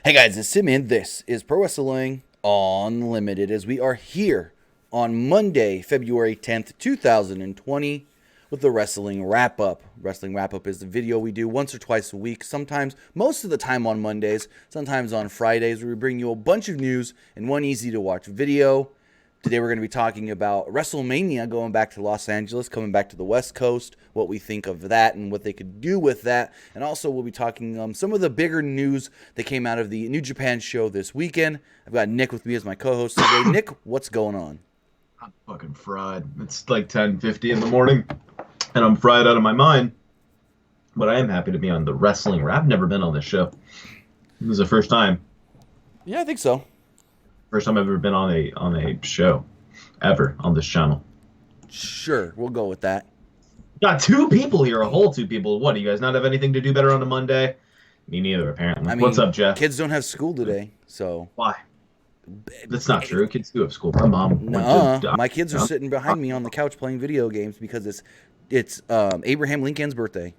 Hey guys, it's Sim, and this is Pro Wrestling Unlimited as we are here on Monday, February 10th, 2020 with the Wrestling Wrap-Up. Wrestling Wrap-Up is the video we do once or twice a week, sometimes, most of the time on Mondays, sometimes on Fridays, where we bring you a bunch of news in one easy-to-watch video. Today we're going to be talking about WrestleMania going back to Los Angeles, coming back to the West Coast, what we think of that and what they could do with that. And also we'll be talking some of the bigger news that came out of the New Japan show this weekend. I've got Nick with me as my co-host today. Nick, what's going on? I'm fucking fried. It's like 10:50 in the morning, and I'm fried out of my mind. But I am happy to be on the Wrestling Wrap. I've never been on this show. This is the first time. Yeah, I think so. First time I've ever been on a show, ever, on this channel. Sure, we'll go with that. Got two people here, a whole two people. What, do you guys not have anything to do better on a Monday? Me neither, apparently. I mean, what's up, Jeff? Kids don't have school today, so... Why? That's not true. Kids do have school. My mom went to... My kids are sitting behind me on the couch playing video games because it's Abraham Lincoln's birthday.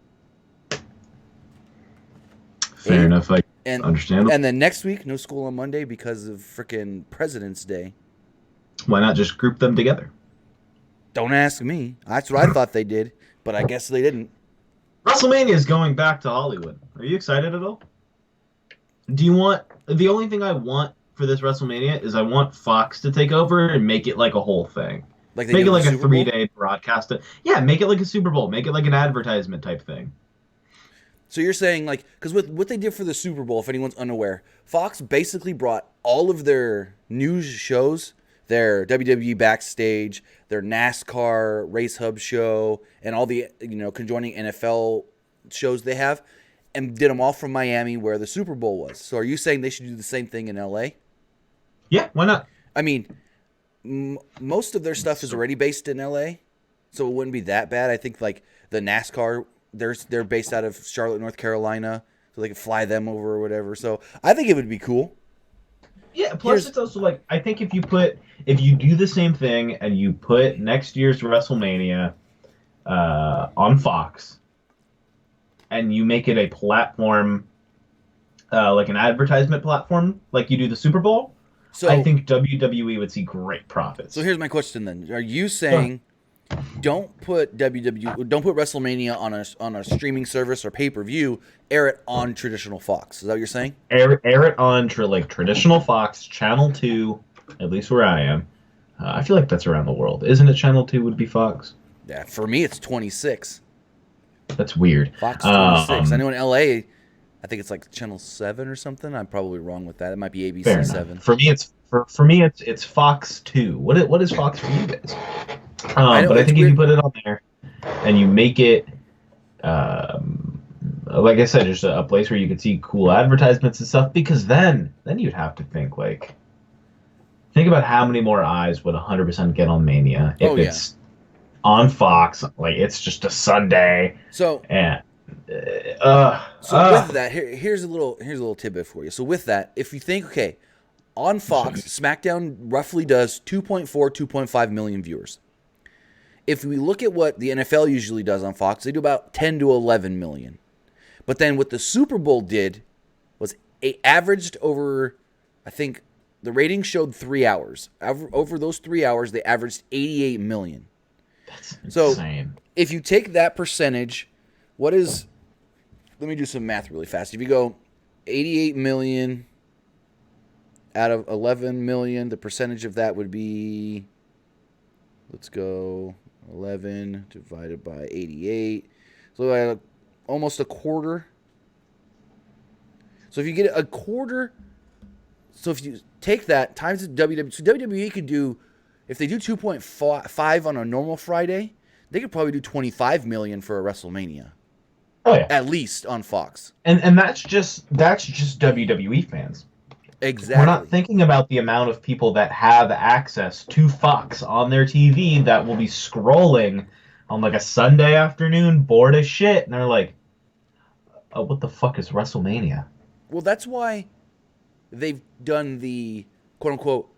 Fair enough. I understand. And then next week, no school on Monday because of frickin' President's Day. Why not just group them together? Don't ask me. That's what I thought they did, but I guess they didn't. WrestleMania is going back to Hollywood. Are you excited at all? Do you want... The only thing I want for this WrestleMania is I want Fox to take over and make it like a whole thing. Like make it like a 3-day broadcast. Yeah, make it like a Super Bowl. Make it like an advertisement type thing. So you're saying, like, because with what they did for the Super Bowl, if anyone's unaware, Fox basically brought all of their news shows, their WWE Backstage, their NASCAR Race Hub show, and all the, conjoining NFL shows they have, and did them all from Miami where the Super Bowl was. So are you saying they should do the same thing in LA? Yeah, why not? I mean, most of their stuff is already based in LA, so it wouldn't be that bad. I think, like, the NASCAR... They're based out of Charlotte, North Carolina, so they can fly them over or whatever. So I think it would be cool. Yeah, plus it's also like, I think if you do the same thing and you put next year's WrestleMania on Fox and you make it a platform, like an advertisement platform, like you do the Super Bowl, so I think WWE would see great profits. So here's my question then. Are you saying... Don't put WrestleMania on a streaming service or pay-per-view. Air it on traditional Fox. Is that what you're saying? Air it on traditional Fox, Channel 2, at least where I am. I feel like that's around the world. Isn't it Channel 2 would be Fox? Yeah, for me it's 26. That's weird. Fox 26. I know in LA, I think it's like Channel 7 or something. I'm probably wrong with that. It might be ABC 7. For me, it's Fox 2. What is Fox for you guys? But I think if you put it on there and you make it, like I said, just a place where you could see cool advertisements and stuff, because then you'd have to think about how many more eyes would 100% get on Mania if it's on Fox, like it's just a Sunday. So and with that, here's a little tidbit for you. So with that, if you think, okay, on Fox, SmackDown roughly does 2.5 million viewers. If we look at what the NFL usually does on Fox, they do about 10 to 11 million. But then what the Super Bowl did was it averaged over, I think the ratings showed 3 hours. Over those 3 hours, they averaged 88 million. That's insane. So if you take that percentage, let me do some math really fast. If you go 88 million out of 11 million, the percentage of that would be, let's go... 11 divided by 88. So almost a quarter. So if you get a quarter, so if you take that times the WWE, so WWE could do, if they do 2.5 on a normal Friday, they could probably do 25 million for a WrestleMania. Oh yeah. At least on Fox. And that's just WWE fans. Exactly. We're not thinking about the amount of people that have access to Fox on their TV that will be scrolling on like a Sunday afternoon, bored as shit, and they're like, oh, what the fuck is WrestleMania? Well, that's why they've done the quote-unquote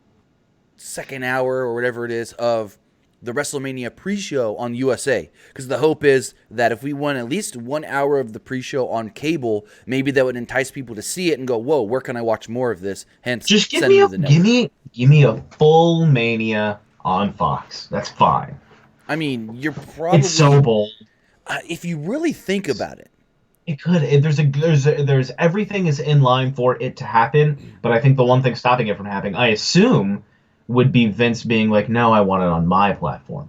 second hour or whatever it is of the WrestleMania pre-show on USA, because the hope is that if we won at least 1 hour of the pre-show on cable, maybe that would entice people to see it and go, "Whoa, where can I watch more of this?" Hence, Just give send me them a to the network. give me a full Mania on Fox. That's fine. I mean, you're It's so probably, bold. if you really think about it, It could. There's everything is in line for it to happen, but I think the one thing stopping it from happening, I assume, would be Vince being like, "No, I want it on my platform."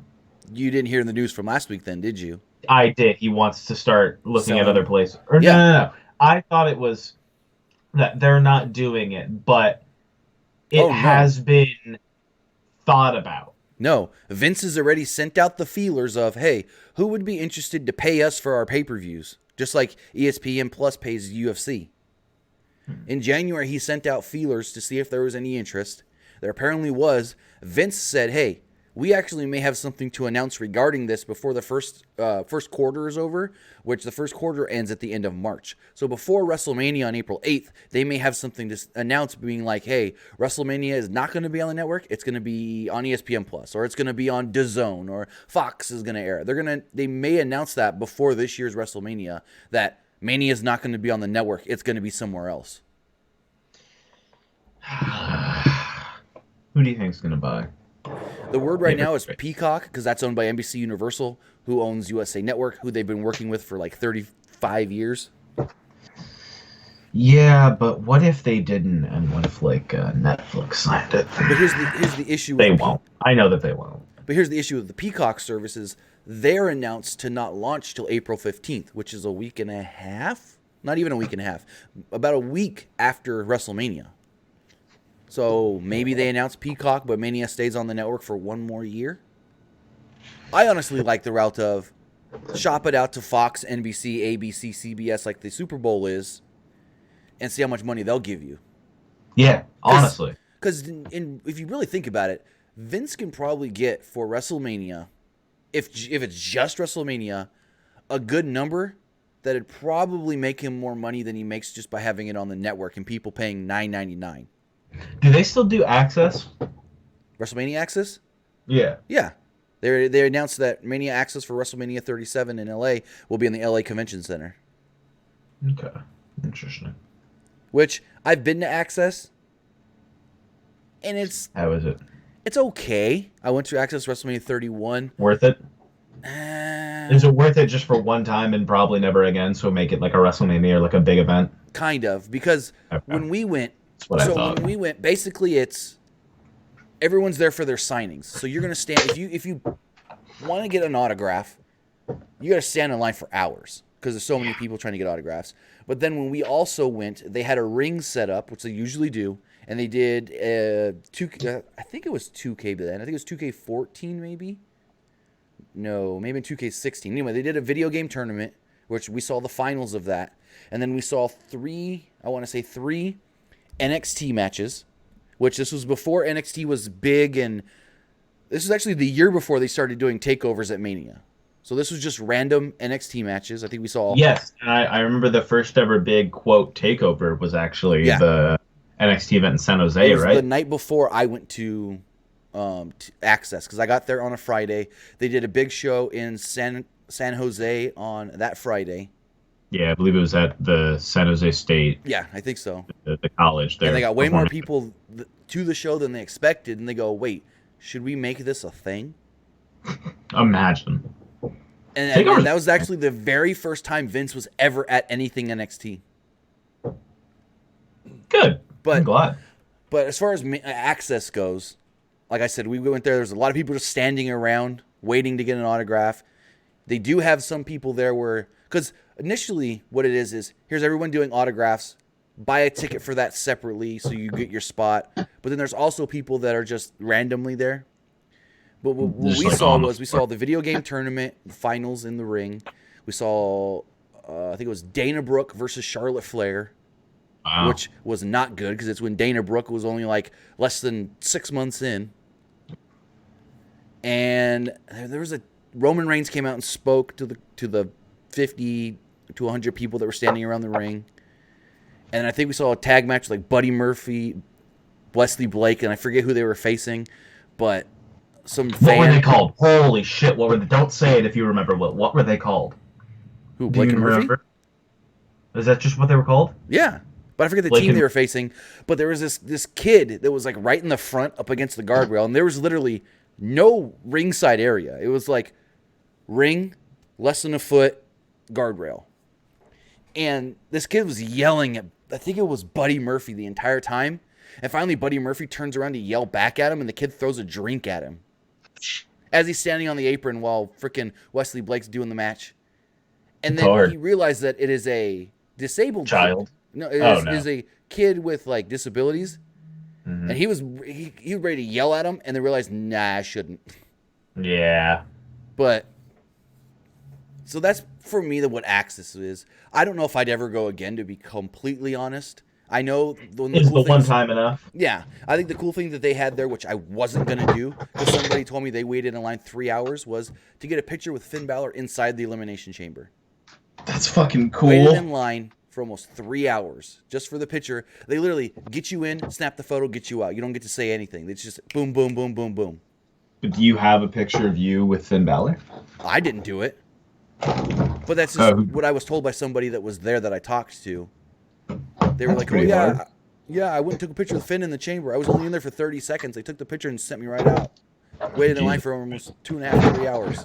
you didn't hear in the news from last week, then, did you? I did. He wants to start looking at other Selling, places. Or no, yeah. no, no. I thought it was that they're not doing it, but it Oh no, has been thought about. no. Vince has already sent out the feelers of, hey, who would be interested to pay us for our pay-per-views? Just like ESPN Plus pays UFC. In January, he sent out feelers to see if there was any interest. There apparently was. Vince said, "Hey, we actually may have something to announce regarding this before the first quarter is over, which the first quarter ends at the end of March. So before WrestleMania on April 8th, they may have something to announce, being like, hey, WrestleMania is not going to be on the network. It's going to be on ESPN Plus, or it's going to be on DAZN, or Fox is going to air. They may announce that before this year's WrestleMania that Mania is not going to be on the network. It's going to be somewhere else." Who do you think's gonna buy? The word right now is Peacock, because that's owned by NBC Universal, who owns USA Network, who they've been working with for like 35 years. Yeah, but what if they didn't, and what if like Netflix signed it? But here's the issue. They won't. I know that they won't. But here's the issue with the Peacock services. They're announced to not launch till April 15th, which is a week and a half. Not even a week and a half. About a week after WrestleMania. So maybe they announce Peacock, but Mania stays on the network for one more year. I honestly like the route of shop it out to Fox, NBC, ABC, CBS like the Super Bowl is, and see how much money they'll give you. Yeah, honestly. Because if you really think about it, Vince can probably get for WrestleMania, if it's just WrestleMania, a good number that'd probably make him more money than he makes just by having it on the network and people paying $9.99. Do they still do Access? WrestleMania Access? Yeah. Yeah. They announced that Mania Access for WrestleMania 37 in LA will be in the LA Convention Center. Okay. Interesting. Which I've been to Access, and How is it? it's okay. I went to Access WrestleMania 31. Worth it? Uh, Is it worth it just for one time and probably never again? So make it like a WrestleMania or like a big event. kind of, because Okay. when we went, That's what I thought. when we went, basically it's everyone's there for their signings. So you're gonna stand if you want to get an autograph, you got to stand in line for hours because there's so many people trying to get autographs. But then when we also went, they had a ring set up, which they usually do, and they did I think it was 2K then. I think it was 2K14 maybe. No, maybe 2K16. Anyway, they did a video game tournament, which we saw the finals of that, and then we saw three NXT matches, which this was before NXT was big, and this was actually the year before they started doing takeovers at Mania. So this was just random NXT matches. I think we saw. Yes, and I remember the first ever big quote takeover was actually the NXT event in San Jose, It was right? the night before I went to Access, because I got there on a Friday. They did a big show in San Jose on that Friday. Yeah, I believe it was at the San Jose State, Yeah, I think so. the college there. And they got way more people to the show than they expected, and they go, wait, should we make this a thing? Imagine. And that was actually the very first time Vince was ever at anything NXT. Good. But I'm glad. But as far as Access goes, like I said, we went there. There's a lot of people just standing around waiting to get an autograph. They do have some people there because initially what it is here's everyone doing autographs. Buy a ticket for that separately so you get your spot. But then there's also people that are just randomly there. But what we saw the video game tournament finals in the ring. We saw, I think it was Dana Brooke versus Charlotte Flair. Wow. Which was not good because it's when Dana Brooke was only like less than 6 months in. And there was Roman Reigns came out and spoke to the 50 to 100 people that were standing around the ring. And I think we saw a tag match with like Buddy Murphy, Wesley Blake, and I forget who they were facing. But some What were they fan. called? Holy shit! What were they? Don't say it if you remember. What were they called? Who, Do Blake you and Murphy? remember? Is that just what they were called? Yeah, but I forget the Blake team and they were facing. But there was this kid that was like right in the front, up against the guardrail, and there was literally no ringside area. It was like ring, less than a foot, guardrail, and this kid was yelling at, I think it was Buddy Murphy the entire time. And finally, Buddy Murphy turns around to yell back at him, and the kid throws a drink at him as he's standing on the apron while frickin' Wesley Blake's doing the match. And It's then hard. he realized that it is a disabled Child. kid. No, it Oh, is, no. is a kid with like disabilities. Mhm. And he was ready to yell at him, and then realized, nah, I shouldn't. Yeah. But so that's for me what Axis is. I don't know if I'd ever go again, to be completely honest. I know Is the one time enough? Yeah, I think the cool thing that they had there, which I wasn't going to do, because somebody told me they waited in line 3 hours, was to get a picture with Finn Balor inside the Elimination Chamber. That's fucking Waited cool. in line for almost 3 hours just for the picture. They literally get you in, snap the photo, get you out. You don't get to say anything. It's just boom, boom, boom, boom, boom. But do you have a picture of you with Finn Balor? I didn't do it. But that's just what I was told by somebody that was there that I talked to. They were like, oh, yeah, hard. yeah, I went and took a picture with Finn in the chamber. I was only in there for 30 seconds. They took the picture and sent me right out. Waited in line for almost 2.5, 3 hours.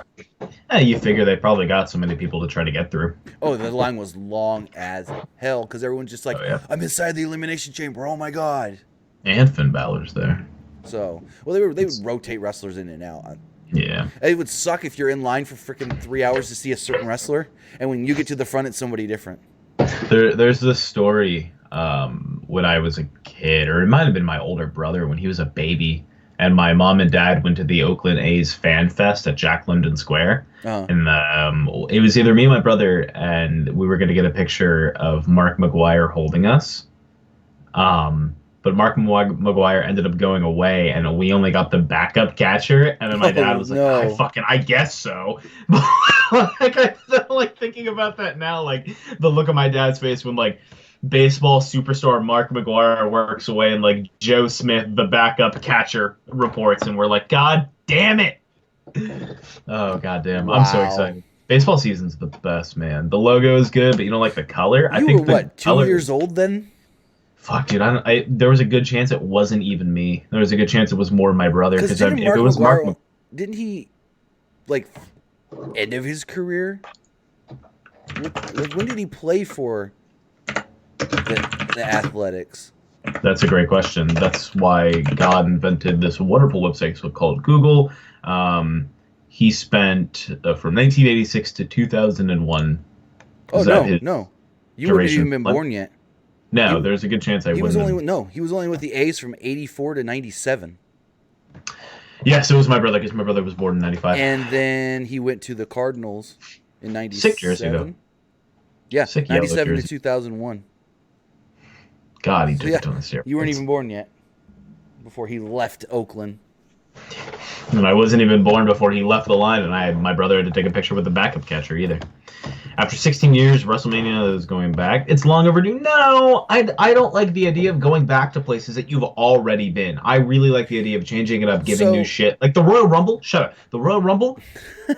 Yeah, you figure they probably got so many people to try to get through. Oh, the line was long as hell because everyone's just like, Oh, yeah. I'm inside the Elimination Chamber. Oh, my God. And Finn Balor's there. So, well, they would rotate wrestlers in and out. Yeah. It would suck if you're in line for freaking 3 hours to see a certain wrestler, and when you get to the front, it's somebody different. There's this story when I was a kid, or it might have been my older brother when he was a baby, and my mom and dad went to the Oakland A's Fan Fest at Jack London Square. Uh-huh. And it was either me and my brother, and we were going to get a picture of Mark McGuire holding us. But Mark McGuire ended up going away, and we only got the backup catcher. And then my dad was like, I guess so. Like, I feel like thinking about that now, like the look on my dad's face when like baseball superstar Mark McGuire works away and like Joe Smith, the backup catcher, reports, and we're like, God damn it. Oh, goddamn. Wow. I'm so excited. Baseball season's the best, man. The logo is good, but you don't like the color. I think were, what, 2 years old then? Fuck, dude, there was a good chance it wasn't even me. There was a good chance it was more my brother. Because if it was Mark, didn't he, like, end of his career? Like, when did he play for the Athletics? That's a great question. That's why God invented this wonderful website called Google. He spent from 1986 to 2001. Oh, no. You wouldn't have even been born yet. No, there's a good chance I wouldn't. He was only with the A's from 84 to 97. Yes, it was my brother, because my brother was born in 95. And then he went to the Cardinals in 97. 6 years ago. Yeah, 97 to 2001. God, he took it on the steroids. You weren't even born yet before he left Oakland. And I wasn't even born before he left the line, and my brother had to take a picture with the backup catcher either. After 16 years, WrestleMania is going back. It's long overdue. No, I don't like the idea of going back to places that you've already been. I really like the idea of changing it up, giving new shit. Like the Royal Rumble. Shut up. The Royal Rumble.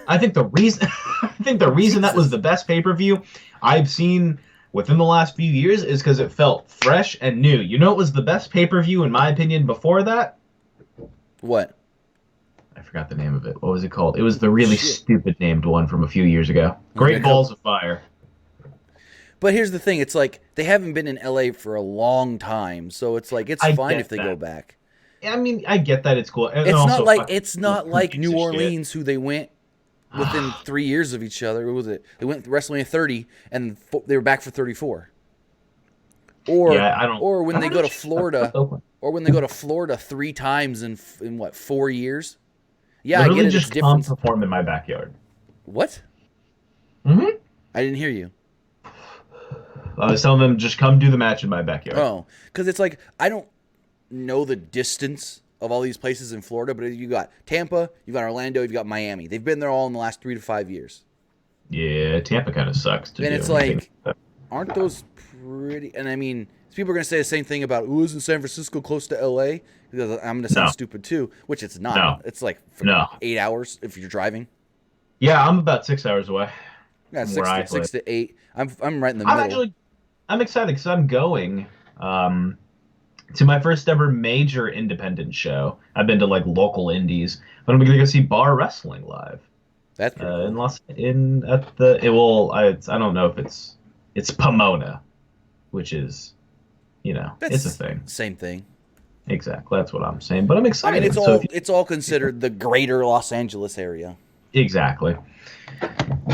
I think the reason that was the best pay-per-view I've seen within the last few years is because it felt fresh and new. You know what was the best pay-per-view, in my opinion, before that? What? I forgot the name of it. What was it called? It was the really stupid named one from a few years ago. Great Balls of Fire. But here's the thing. It's like they haven't been in LA for a long time, so it's like it's fine if they go back. I mean, I get that it's cool. It's not like New Orleans, who they went within 3 years of each other. What was it? They went to WrestleMania 30, and they were back for 34. Or when they go to Florida, or when they go to Florida 3 times in what, 4 years? Yeah, literally I get it. Just come perform in my backyard. What? Mm-hmm. I didn't hear you. I was telling them, just come do the match in my backyard. Oh, because it's like, I don't know the distance of all these places in Florida, but you got Tampa, you've got Orlando, you've got Miami. They've been there all in the last 3 to 5 years. Yeah, Tampa kind of sucks. And it's like, aren't those pretty... And I mean, People are going to say the same thing about, ooh, isn't San Francisco close to L.A.? Because I'm going to sound stupid too, which it's not. No. It's like No. 8 hours if you're driving. Yeah, I'm about 6 hours away. Yeah, from where I live. 6 to 8. I'm right in the middle. I'm excited because I'm going to my first ever major independent show. I've been to like local indies, but I'm going to go see Bar Wrestling live. That's pretty cool. I don't know if it's Pomona, which is, it's a thing. Same thing. Exactly, that's what I'm saying. But I'm excited. I mean, it's all considered the greater Los Angeles area. Exactly.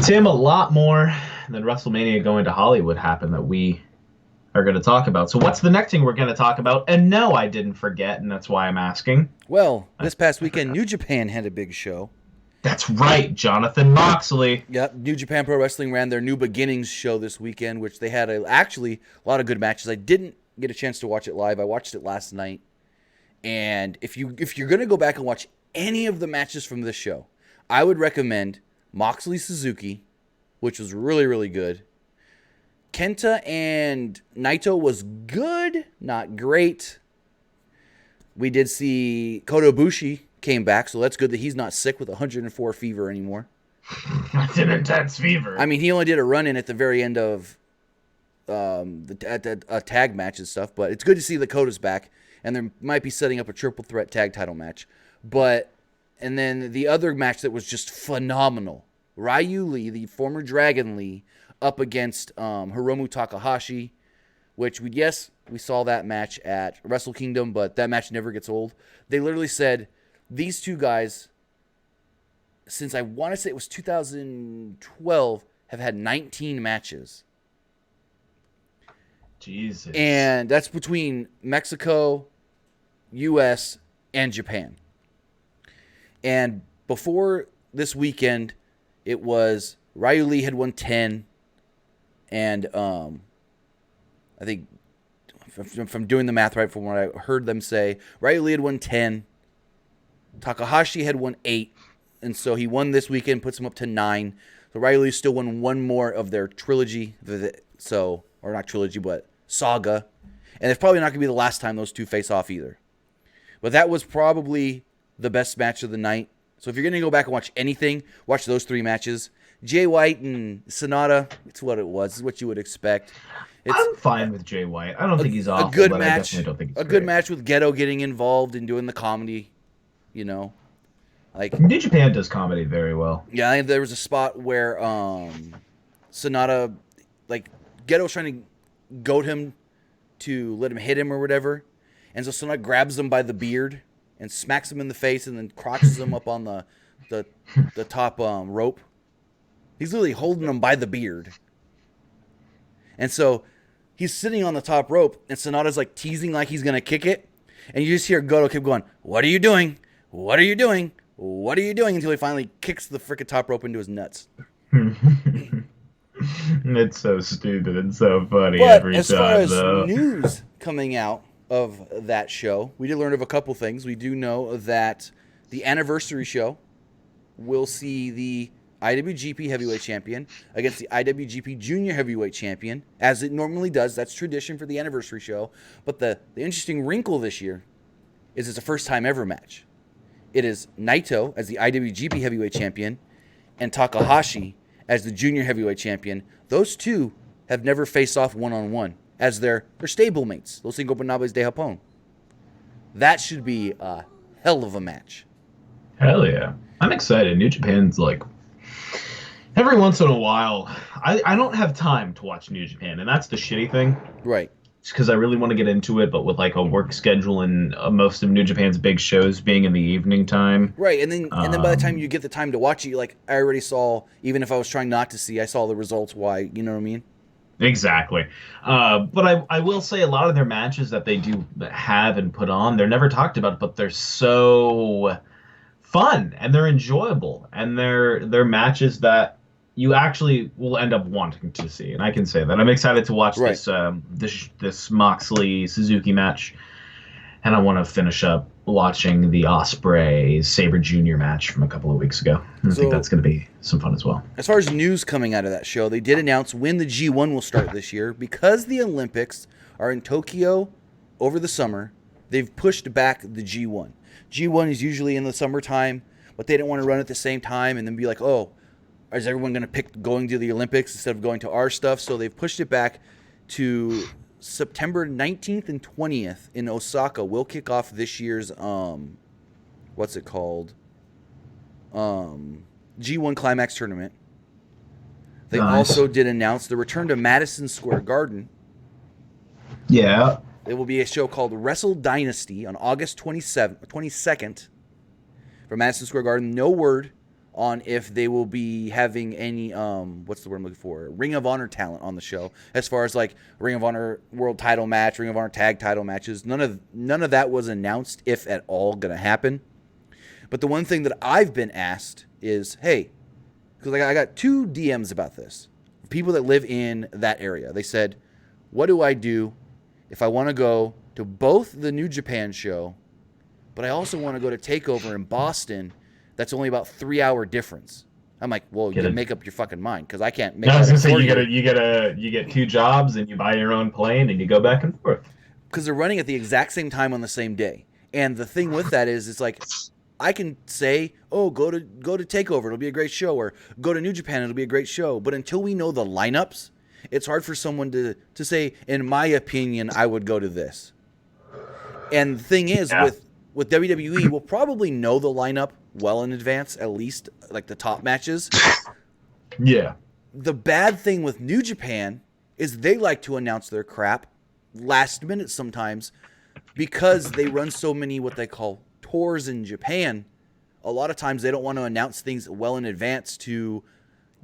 Tim, a lot more than WrestleMania going to Hollywood happened that we are going to talk about. So what's the next thing we're going to talk about? And no, I didn't forget, and that's why I'm asking. Well, this past weekend, New Japan had a big show. That's right, Jonathan Moxley. Yep, New Japan Pro Wrestling ran their New Beginnings show this weekend, which they had actually a lot of good matches. I didn't get a chance to watch it live. I watched it last night. And if you're going to go back and watch any of the matches from this show, I would recommend Moxley Suzuki, which was really, really good. Kenta and Naito was good, not great. We did see Kota Ibushi came back, so that's good that he's not sick with 104 fever anymore. That's an intense fever. I mean, he only did a run-in at the very end of the tag match and stuff, but it's good to see that Kota's back, and they might be setting up a triple threat tag title match. And then the other match that was just phenomenal, Ryu Lee, the former Dragon Lee, up against Hiromu Takahashi, which we saw that match at Wrestle Kingdom, but that match never gets old. They literally said these two guys, since I want to say it was 2012, have had 19 matches. Jesus. And that's between Mexico, U.S., and Japan. And before this weekend, it was Ryu Lee had won 10. And I think, if I'm doing the math right from what I heard them say, Ryu Lee had won 10. Takahashi had won 8. And so he won this weekend, puts him up to 9. So Ryu Lee still won one more of their trilogy. Or not trilogy, but saga. And it's probably not going to be the last time those two face off either. But that was probably the best match of the night. So if you're going to go back and watch anything, watch those 3 matches. Jay White and Sonata, it's what it was. It's what you would expect. I'm fine with Jay White. I don't think he's awful, a good but match, I definitely don't think he's a great. good match with Ghetto getting involved and doing the comedy, Like New Japan does comedy very well. Yeah, I think there was a spot where Sonata, like, Ghetto was trying to goad him to let him hit him or whatever. And so Sonata grabs him by the beard and smacks him in the face and then crotches him up on the top rope. He's literally holding him by the beard. And so he's sitting on the top rope, and Sonata's like teasing like he's going to kick it. And you just hear Goto keep going, "What are you doing? What are you doing? What are you doing?" Until he finally kicks the frickin' top rope into his nuts. It's so stupid and so funny but every time, as far as though. news coming out of that show, we did learn of a couple things. We do know that the anniversary show will see the IWGP Heavyweight Champion against the IWGP Junior Heavyweight Champion, as it normally does. That's tradition for the anniversary show. But the interesting wrinkle this year is it's a first-time ever match. It is Naito as the IWGP Heavyweight Champion and Takahashi as the Junior Heavyweight Champion. Those two have never faced off one-on-one as their stablemates, Los Ingobernables de Japón. That should be a hell of a match. Hell yeah. I'm excited. New Japan's like... Every once in a while, I don't have time to watch New Japan, and that's the shitty thing. Right. It's because I really want to get into it, but with like a work schedule and most of New Japan's big shows being in the evening time. Right, and then by the time you get the time to watch it, you're like, I already saw, even if I was trying not to see, I saw the results. Why, you know what I mean? Exactly. But I will say a lot of their matches that they do have and put on, they're never talked about, but they're so fun and they're enjoyable, and they're matches that you actually will end up wanting to see, and I can say that. I'm excited to watch this Moxley Suzuki match, and I want to finish up watching the Ospreay Sabre Jr. match from a couple of weeks ago. I think that's going to be some fun as well. As far as news coming out of that show, they did announce when the G1 will start this year. Because the Olympics are in Tokyo over the summer, they've pushed back the G1. G1 is usually in the summertime, but they didn't want to run at the same time and then be like, oh, is everyone going to pick going to the Olympics instead of going to our stuff? So they've pushed it back to September 19th and 20th in Osaka. We'll kick off this year's, what's it called? G1 Climax Tournament. They also did announce the return to Madison Square Garden. Yeah. There will be a show called Wrestle Dynasty on August 22nd from Madison Square Garden. No word on if they will be having any, what's the word I'm looking for? Ring of Honor talent on the show. As far as like Ring of Honor World Title match, Ring of Honor Tag Title matches. None of that was announced, if at all, going to happen. But the one thing that I've been asked is, hey, because I got 2 DMs about this. People that live in that area. They said, what do I do if I want to go to both the New Japan show, but I also want to go to TakeOver in Boston? That's only about 3-hour difference. I'm like, well, you can make up your fucking mind because I can't make. No, I was gonna say you get 2 jobs and you buy your own plane and you go back and forth. Because they're running at the exact same time on the same day. And the thing with that is, it's like I can say, oh, go to TakeOver, it'll be a great show, or go to New Japan, it'll be a great show. But until we know the lineups, it's hard for someone to say, in my opinion, I would go to this. And the thing is, with WWE, we'll probably know the lineup well in advance, at least like the top matches. Yeah. The bad thing with New Japan is they like to announce their crap last minute sometimes because they run so many what they call tours in Japan. A lot of times they don't want to announce things well in advance to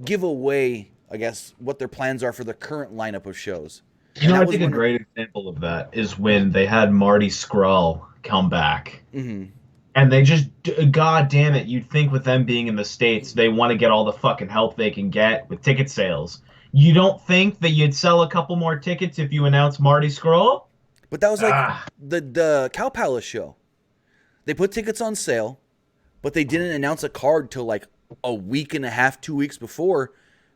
give away, I guess, what their plans are for the current lineup of shows. You know, I think a great example of that is when they had Marty Scurll come back. Mm-hmm. And they just, god damn it, you'd think with them being in the States, they want to get all the fucking help they can get with ticket sales. You don't think that you'd sell a couple more tickets if you announced Marty Scurll? But that was like the Cow Palace show. They put tickets on sale, but they didn't announce a card till like a week and a half, 2 weeks before,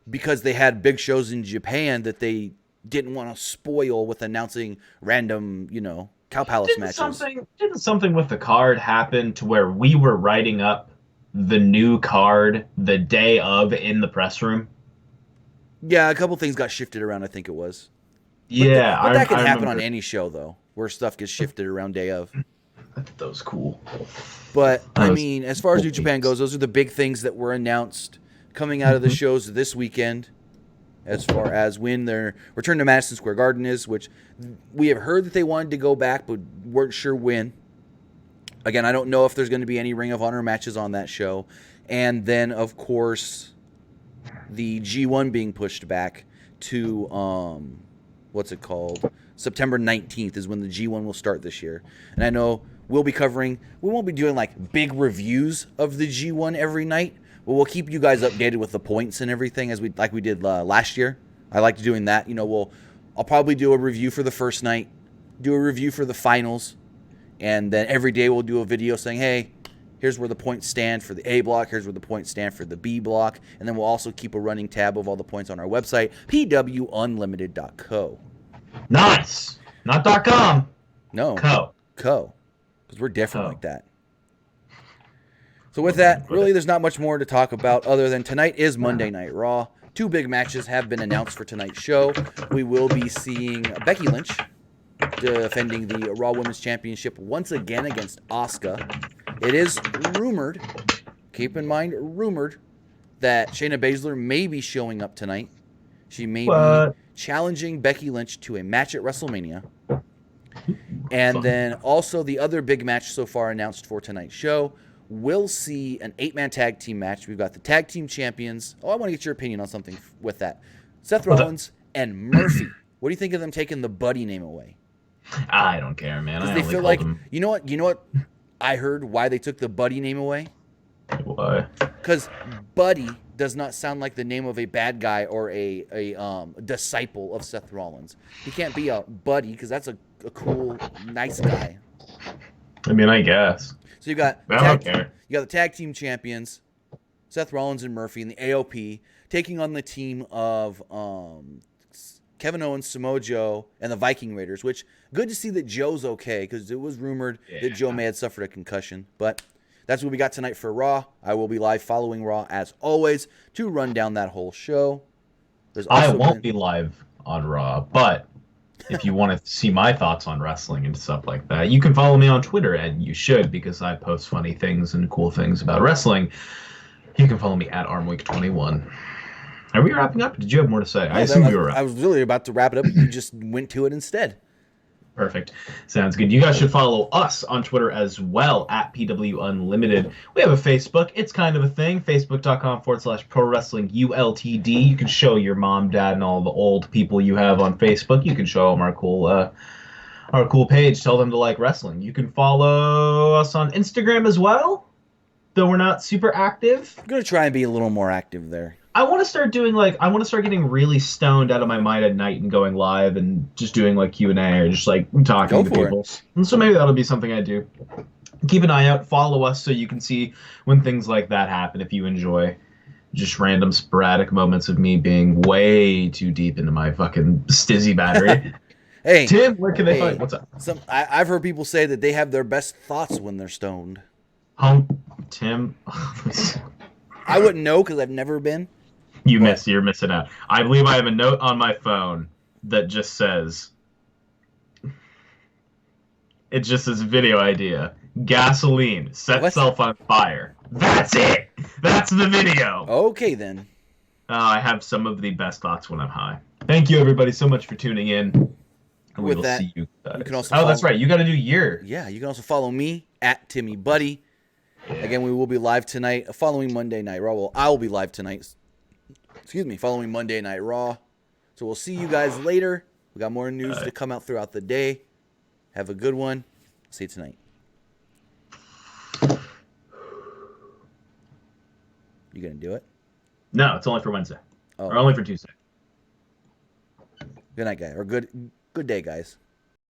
because they had big shows in Japan that they didn't want to spoil with announcing random, Cow Palace matches. Didn't something with the card happen to where we were writing up the new card the day of in the press room? Yeah, a couple things got shifted around, I think it was. Yeah. But that can happen on any show, though, where stuff gets shifted around day of. That was cool. But, I mean, as far as New Japan goes, those are the big things that were announced coming out of the shows this weekend, as far as when their return to Madison Square Garden is, which we have heard that they wanted to go back, but weren't sure when. Again, I don't know if there's going to be any Ring of Honor matches on that show. And then, of course, the G1 being pushed back to, September 19th is when the G1 will start this year. And I know we won't be doing like big reviews of the G1 every night, but we'll keep you guys updated with the points and everything we did last year. I liked doing that. I'll probably do a review for the first night, do a review for the finals, and then every day we'll do a video saying, hey, here's where the points stand for the A block, here's where the points stand for the B block, and then we'll also keep a running tab of all the points on our website, PWUnlimited.co. Nice! Not .com. No. Co. Because we're different like that. So with that, really there's not much more to talk about other than tonight is Monday Night Raw. 2 big matches have been announced for tonight's show. We will be seeing Becky Lynch defending the Raw Women's Championship once again against Asuka. It is rumored, keep in mind, that Shayna Baszler may be showing up tonight. She may be challenging Becky Lynch to a match at WrestleMania. And then also the other big match so far announced for tonight's show, we'll see an 8-man tag team match. We've got the tag team champions. I want to get your opinion on something with that. Seth Rollins and Murphy. What do you think of them taking the Buddy name away? I don't care, man. Because they feel like, you know what I heard why they took the Buddy name away? Why? Because Buddy does not sound like the name of a bad guy or a disciple of Seth Rollins. He can't be a buddy because that's a cool, nice guy. I mean, I guess. So you got care. You got the tag team champions, Seth Rollins and Murphy, and the AOP taking on the team of Kevin Owens, Samoa Joe, and the Viking Raiders, which good to see that Joe's okay because it was rumored that Joe may have suffered a concussion. But that's what we got tonight for Raw. I will be live following Raw as always to run down that whole show. I won't be live on Raw, but if you want to see my thoughts on wrestling and stuff like that, you can follow me on Twitter, and you should because I post funny things and cool things about wrestling. You can follow me at ArmWeek21. Are we wrapping up? Did you have more to say? No, I assume you were wrapping. I was really about to wrap it up, but you just went to it instead. Perfect. Sounds good. You guys should follow us on Twitter as well at PWUnlimited. We have a Facebook. It's kind of a thing. Facebook.com/ProWrestlingULTD. You can show your mom, dad, and all the old people you have on Facebook. You can show them our cool page. Tell them to like wrestling. You can follow us on Instagram as well, though we're not super active. I'm going to try and be a little more active there. I want to start getting really stoned out of my mind at night and going live and just doing like Q&A or just like talking to people. And so maybe that'll be something I do. Keep an eye out. Follow us so you can see when things like that happen if you enjoy just random sporadic moments of me being way too deep into my fucking stizzy battery. Hey, Tim, where can they find? What's up? I've heard people say that they have their best thoughts when they're stoned. Tim. I wouldn't know because I've never been. You're missing out. I believe I have a note on my phone that just says, it just says video idea. Gasoline. Set self on fire. That's it. That's the video. Okay, then. I have some of the best thoughts when I'm high. Thank you, everybody, so much for tuning in. And we will see you guys. You can also that's right. You got to do your. Yeah, you can also follow me at Timmy Buddy. Again, we will be live tonight following Monday Night Raw. Well, I will be live tonight. Following Monday Night Raw. So we'll see you guys later. We got more news to come out throughout the day. Have a good one. See you tonight. You gonna do it? No, it's only for Wednesday. Oh. Or only for Tuesday. Good night, guys. Or good day, guys.